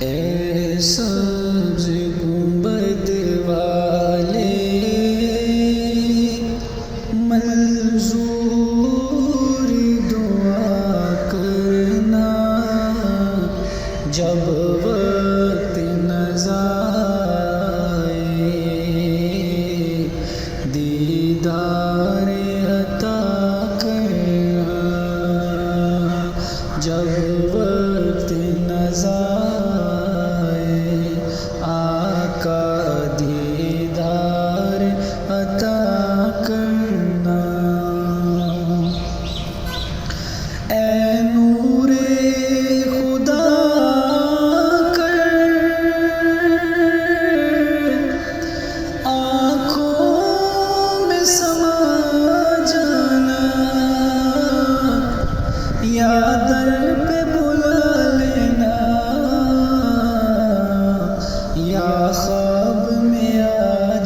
اے سبز گنبد والے منظور دعا کرنا، جب وقت نظائے دیدار عطا کرنا، جب وقت نظائے آقا دیدار عطا کرنا۔ اے نور خدا کر آنکھوں میں سما جانا، یا در پہ بلا لینا، یا خواب میں آ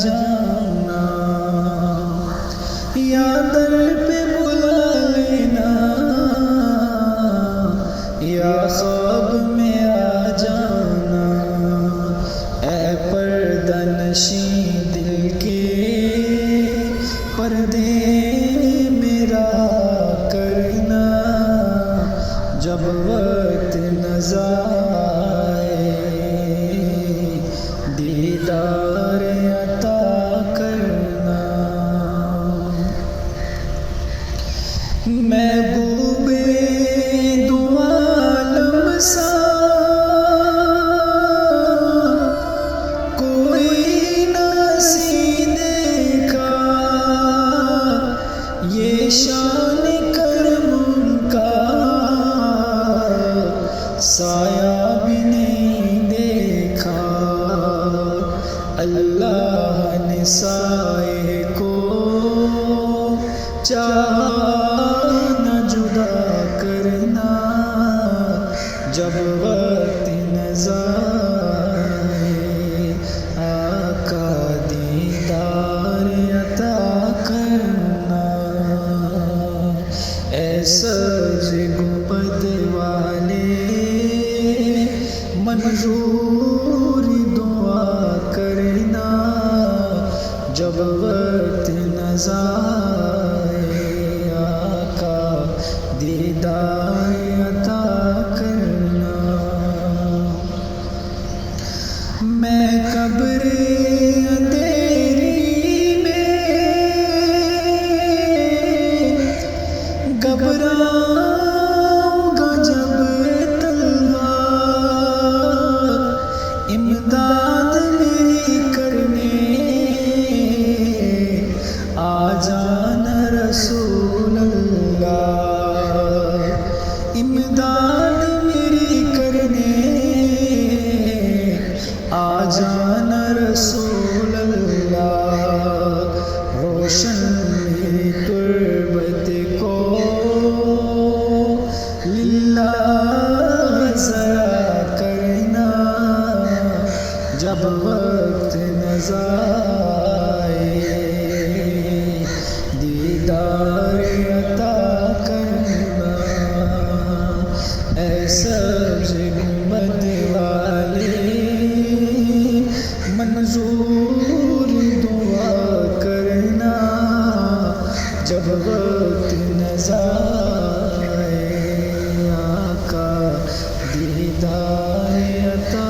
جانا، یا در پہ بلا لینا، یا خواب میں آ جانا۔ اے پردہ نشیں دل کے پردے میرا کرنا، جب وقت نظائے دیدار عطا کرنا۔ محبوب دو عالم سا کوئی نہ سی دیکھا، یہ شان کرم ان کا سایہ بھی نہیں دیکھا۔ اللہ نے سائے کو چاہا نہ جدا کرنا، جب وقت نظائے آقا دیدار عطا کرنا۔ اے سبز گنبد والے منظور دعا کرنا، جب وقت نظائے آقا دیدار عطا کرنا۔ میں قبر اندھیری میں گھبراؤں گا جب تلوار امداد میری کرنے آ جانا رسول اللہ، امداد میری کرنے آ جانا رسول اللہ۔ روشن میری تربت کو للہ ذرا کرنا، جب وقت نظائے دیدار عطا کرنا۔ اے سبز گنبد والے منظور دعا کرنا، جب وقت نظائے آقا دیدار عطا